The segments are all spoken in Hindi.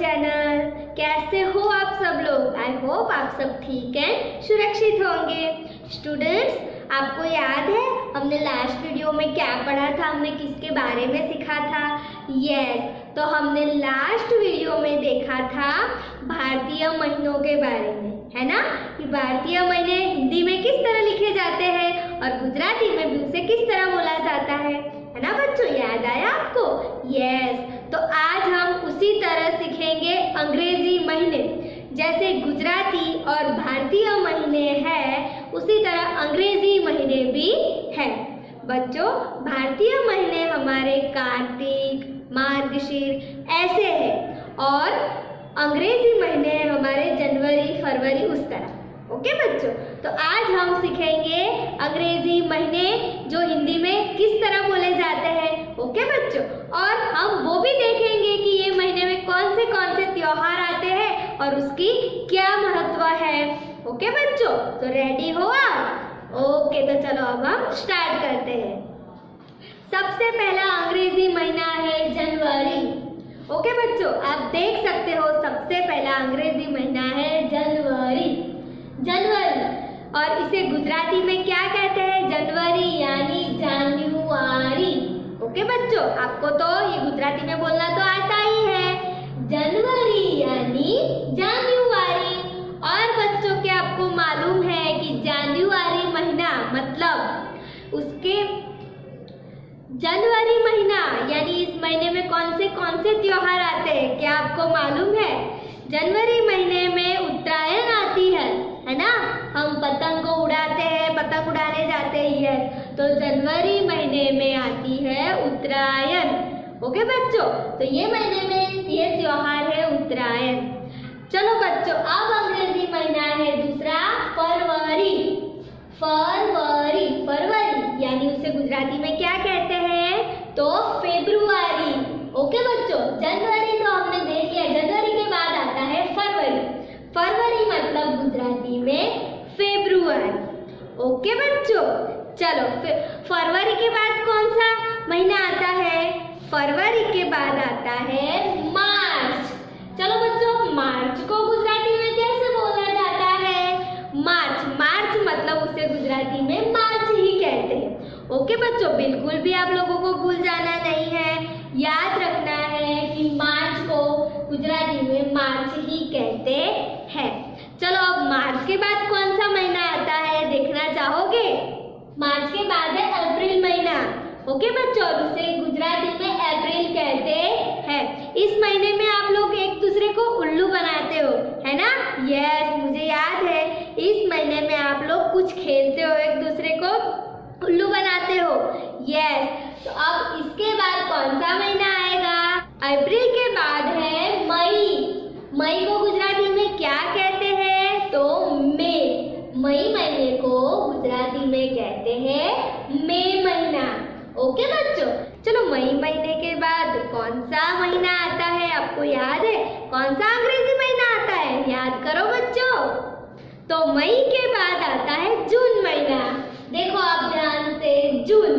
चैनल। कैसे हो आप सब लोग? आई होप आप सब ठीक हैं, सुरक्षित होंगे। स्टूडेंट्स, आपको याद है हमने लास्ट वीडियो में क्या पढ़ा था, हमने किसके बारे में सीखा था? यस, तो हमने लास्ट वीडियो में देखा था भारतीय महीनों के बारे में, है ना, कि भारतीय महीने हिंदी में किस तरह लिखे जाते हैं और गुजराती में भी उसे किस तरह बोला जाता है ना बच्चों? याद आया आपको? यस, तो आज हम उसी तरह सीखेंगे अंग्रेजी महीने। जैसे गुजराती और भारतीय महीने हैं, उसी तरह अंग्रेजी महीने भी हैं। बच्चों, भारतीय महीने हमारे कार्तिक, मार्गशीर ऐसे हैं और अंग्रेजी महीने हमारे जनवरी, फरवरी उस तरह। ओके बच्चों, तो आज हम सीखेंगे अंग्रेजी महीने जो हिंदी में किस तरह बोले जाते हैं। ओके बच्चों, और हम वो भी देखेंगे कि ये महीने में कौन से त्योहार आते हैं और उसकी क्या महत्व है। ओके बच्चों, तो रेडी हो आप? ओके, तो चलो अब हम स्टार्ट करते हैं। सबसे पहला अंग्रेजी महीना है जनवरी। ओके बच्चों, आप देख सकते हो सबसे पहला अंग्रेजी महीना है जनवरी। और इसे गुजराती में क्या कहते हैं? जनवरी यानी जान्युआरी। ओके बच्चों, आपको तो ये गुजराती में बोलना तो आता ही है, जनवरी यानी जान्युआरी। और बच्चों, क्या आपको मालूम है कि जान्युआरी महीना मतलब उसके जनवरी महीना यानी इस महीने में कौन से त्योहार आते हैं? क्या आपको मालूम है? जनवरी महीने में उत्तरायण आती है ना, हम पतंग को उड़ाते हैं, पतंग उड़ाने जाते हैं। यस, तो जनवरी महीने में आती है उत्तरायण। ओके बच्चों, तो ये महीने में ये त्योहार है उत्तरायण। चलो बच्चों, अब अंग्रेजी महीना है दूसरा फरवरी। फरवरी यानी उसे गुजराती में क्या कहते हैं? तो फेब्रुआरी। ओके बच्चों, जनवरी तो हमने देख लिया, जनवरी के बाद आता है फरवरी। फरवरी मतलब गुजराती में फेब्रुआरी। ओके बच्चों, चलो फरवरी के बाद कौन सा महीना आता है? फरवरी के बाद आता है मार्च। चलो बच्चों, मार्च को गुजराती में कैसे बोला जाता है? मार्च मतलब उसे गुजराती में मार्च ही कहते हैं। ओके बच्चों, बिल्कुल भी आप लोगों को भूल जाना नहीं है, याद रखना है कि मार्च को गुजराती में मार्च ही कहते हैं। चलो, अब मार्च के बाद कौन सा महीना आता है देखना चाहोगे? मार्च के बाद है अप्रैल महीना। ओके बच्चों, उसे गुजराती में अप्रैल कहते हैं। इस महीने में आप लोग एक दूसरे को उल्लू बनाते हो, है ना? यस, मुझे याद है, इस महीने में आप लोग कुछ खेलते हो, एक दूसरे को उल्लू बनाते हो। यस, तो अब इसके बाद कौन सा महीना आएगा? अप्रैल के बाद है मई। मई को गुजराती में क्या कहते हैं? तो मई महीने को गुजराती में कहते हैं मई महीना। ओके बच्चों, चलो मई महीने के बाद कौन सा महीना आता है? आपको याद है कौन सा अंग्रेजी महीना आता है? याद करो बच्चों। तो मई के बाद आता है जून महीना। देखो आप ध्यान से, जून।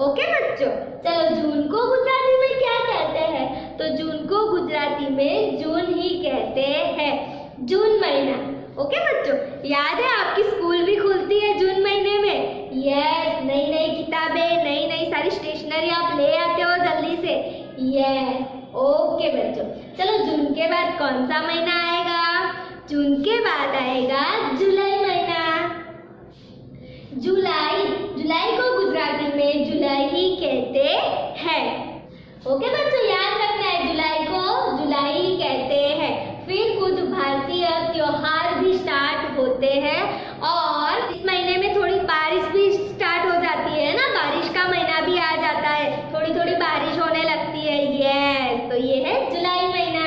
ओके बच्चों, चलो जून को गुजराती में क्या कहते हैं? तो जून को गुजराती में जून ही कहते हैं, जून महीना। ओके बच्चों, याद है आपकी स्कूल भी खुलती है जून महीने में। यस, नई किताबें, नई सारी स्टेशनरी आप ले आते हो जल्दी से। यस, ओके बच्चों, चलो जून के बाद कौन सा महीना आएगा? जून के बाद आएगा जुलाई महीना। जुलाई को गुजराती में जुलाई ही कहते हैं। ओके बच्चों, याद रखना है, जुलाई को जुलाई ही कहते हैं। फिर कुछ भारतीय त्योहार भी स्टार्ट होते हैं और इस महीने में थोड़ी बारिश भी स्टार्ट हो जाती है ना, बारिश का महीना भी आ जाता है, थोड़ी बारिश होने लगती है। यस, तो ये है जुलाई महीना।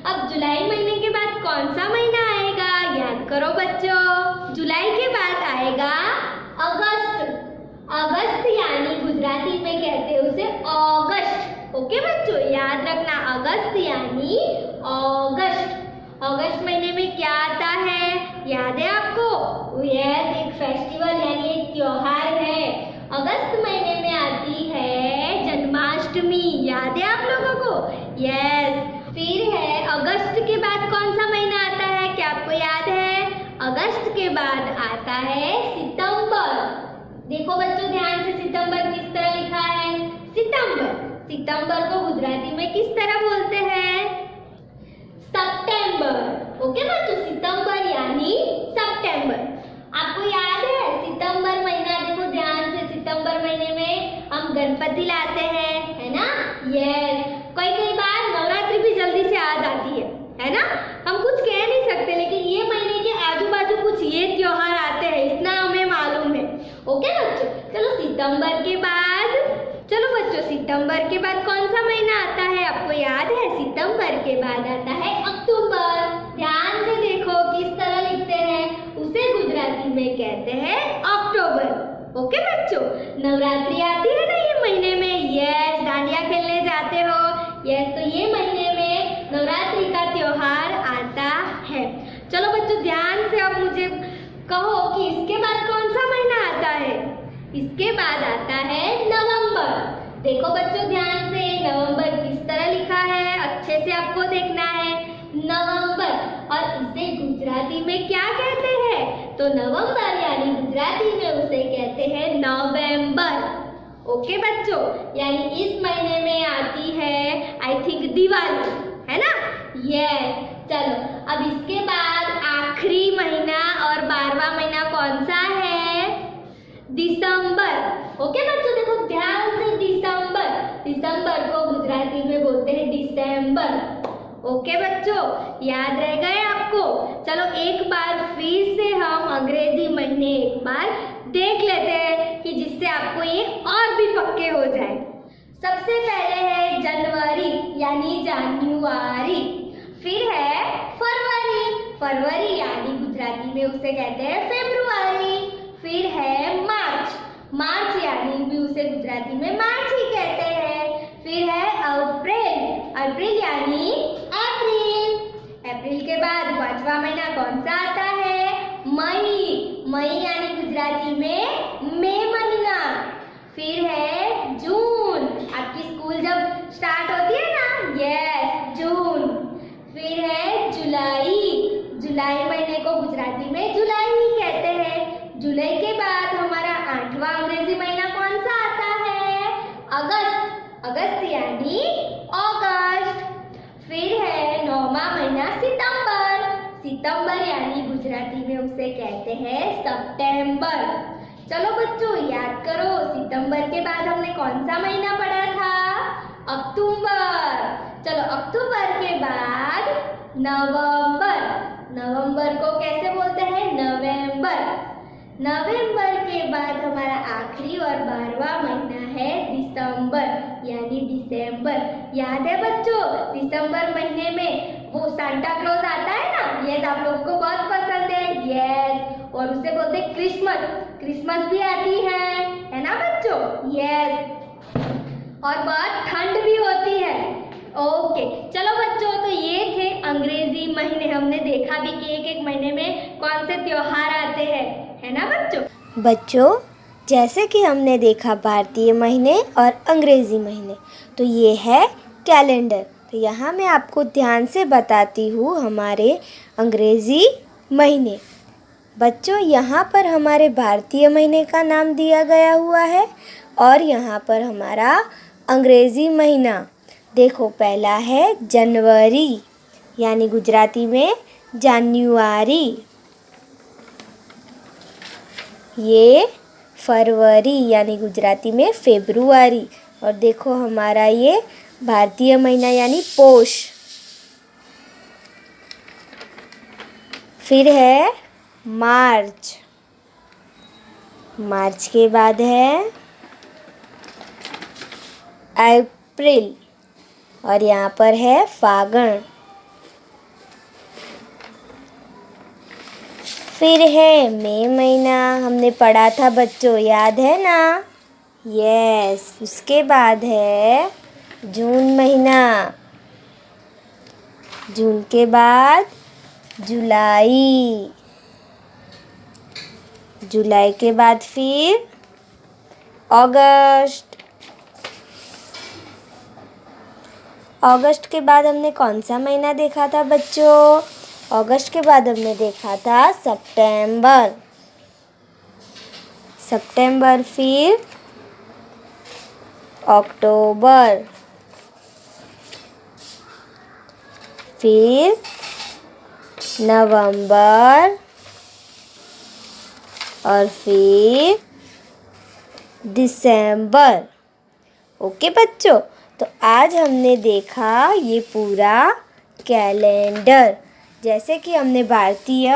अब जुलाई महीने के बाद कौन सा महीना आएगा? याद करो बच्चों, जुलाई के बाद आएगा अगस्त यानी गुजराती में कहते हैं उसे अगस्त। ओके बच्चों, याद रखना, अगस्त यानी अगस्त महीने में क्या आता है? याद है आपको? यस, एक फेस्टिवल यानी एक त्योहार है। अगस्त महीने में आती है जन्माष्टमी। याद है आप लोगों को? यस, फिर है अगस्त के बाद आता है सितंबर। देखो बच्चों ध्यान से, सितंबर किस तरह लिखा है? सितंबर। सितंबर को गुजराती में किस तरह बोलते हैं? सितंबर। ओके बच्चों, सितंबर यानी सितंबर। आपको याद है सितंबर महीना? देखो ध्यान से, सितंबर महीने में हम गणपति लाते हैं, है ना? यस। कई बार नवरात्रि भी जल्दी से आ जाती है ना? हम कुछ कह नहीं सकते, लेकिन ये महीने के आजू बाजू कुछ ये त्योहार आते हैं, इतना हमें मालूम है। ओके बच्चों, चलो सितंबर के बाद, चलो बच्चों सितंबर के बाद कौन सा महीना आता है? आपको याद है? सितंबर के बाद आता है अक्टूबर। ध्यान से देखो किस तरह लिखते हैं, उसे गुजराती में कहते हैं अक्टूबर। ओके बच्चों, नवरात्रि आती है ना ये महीने में? यस। डांडिया खेलने जाते हो? यस। तो ये महीने में नवरात्रि का त्योहार आता है। चलो बच्चों ध्यान से अब मुझे कहो कि इसके बाद कौन सा महीना आता है? इसके बाद आता है नवंबर। देखो बच्चों ध्यान से, नवंबर किस तरह लिखा है? अच्छे से आपको देखना है, नवंबर। और इसे गुजराती में क्या कहते हैं? तो नवंबर यानी गुजराती में उसे कहते हैं नवंबर। ओके बच्चों, यानी इस महीने में आती है आई थिंक दिवाली, है ना? यस। चलो अब इसके बाद आखिरी महीना और 12वां महीना कौन सा है? दिसंबर। ओके बच्चों देखो ध्यान से, दिसंबर। दिसंबर को गुजराती में बोलते हैं दिसंबर। ओके बच्चों, याद रह गए आपको? चलो एक बार फिर से हम अंग्रेजी महीने एक बार देख लेते हैं कि जिससे आपको ये और भी पक्के हो जाए। सबसे पहले है जनवरी यानी जान्युआरी, फिर है फरवरी। फरवरी यानी गुजराती में उसे कहते हैं फेब्रुआरी। फिर है मार्च। मार्च यानी भी उसे गुजराती में मार्च ही कहते हैं। फिर है अप्रैल। अप्रैल यानी अप्रैल। अप्रैल के बाद 5वां महीना कौन सा आता है? मई। मई यानी गुजराती में मई महीना। फिर है जून। आपकी स्कूल जब स्टार्ट होती है ना? यस, जून। फिर है जुलाई। जुलाई महीने को गुजराती में जुलाई ही कहते हैं। जुलाई के बाद हमारा 8वां अंग्रेजी महीना कौन सा आता है? अगस्त। अगस्त यानी अगस्त। फिर है 9वां महीना सितंबर। सितंबर यानी गुजराती में उसे कहते हैं सितंबर। चलो बच्चों याद करो, सितंबर के बाद हमने कौन सा महीना पढ़ा था? अक्टूबर। चलो अक्टूबर के बाद नवंबर। नवंबर को कैसे बोलते हैं? नवंबर। नवंबर के बाद हमारा आखिरी और 12वां महीना है दिसंबर यानी दिसंबर। याद है बच्चों, दिसंबर महीने में वो सांता क्लॉज आता है ना? यस, आप लोगों को बहुत पसंद है। यस, और उसे बोलते हैं क्रिसमस। क्रिसमस भी आती है ना बच्चों? यस, और बहुत ठंड भी होती है। ओके चलो बच्चों, तो ये थे अंग्रेजी महीने। हमने देखा भी कि एक एक महीने में कौन से त्योहार आते हैं, है ना बच्चों जैसे कि हमने देखा भारतीय महीने और अंग्रेज़ी महीने, तो ये है कैलेंडर। तो यहाँ मैं आपको ध्यान से बताती हूँ हमारे अंग्रेज़ी महीने। बच्चों यहाँ पर हमारे भारतीय महीने का नाम दिया गया हुआ है और यहाँ पर हमारा अंग्रेज़ी महीना। देखो पहला है जनवरी यानी गुजराती में जान्युआरी। ये फरवरी यानी गुजराती में फेब्रुआरी। और देखो हमारा ये भारतीय महीना यानी पोष। फिर है मार्च। मार्च के बाद है अप्रैल और यहाँ पर है फागुन। फिर है मई महीना, हमने पढ़ा था बच्चों, याद है ना? यस। उसके बाद है जून महीना। जून के बाद जुलाई। जुलाई के बाद फिर अगस्त। अगस्त के बाद हमने कौन सा महीना देखा था बच्चों? अगस्त के बाद हमने देखा था सितंबर, सितंबर फिर अक्टूबर, फिर नवंबर और फिर दिसंबर। ओके बच्चों, तो आज हमने देखा ये पूरा कैलेंडर। जैसे कि हमने भारतीय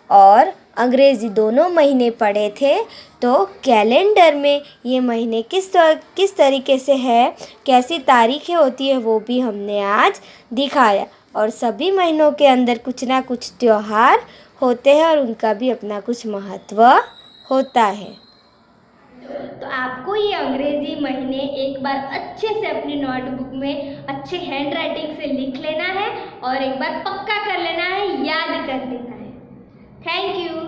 और अंग्रेज़ी दोनों महीने पढ़े थे, तो कैलेंडर में ये महीने किस तरीके से है, कैसी तारीखें होती है, वो भी हमने आज दिखाया। और सभी महीनों के अंदर कुछ ना कुछ त्योहार होते हैं और उनका भी अपना कुछ महत्व होता है। तो आपको ये अंग्रेजी महीने एक बार अच्छे से अपनी नोटबुक में अच्छे हैंड राइटिंग से लिख लेना है और एक बार पक्का कर लेना है, याद कर लेना है। Thank you.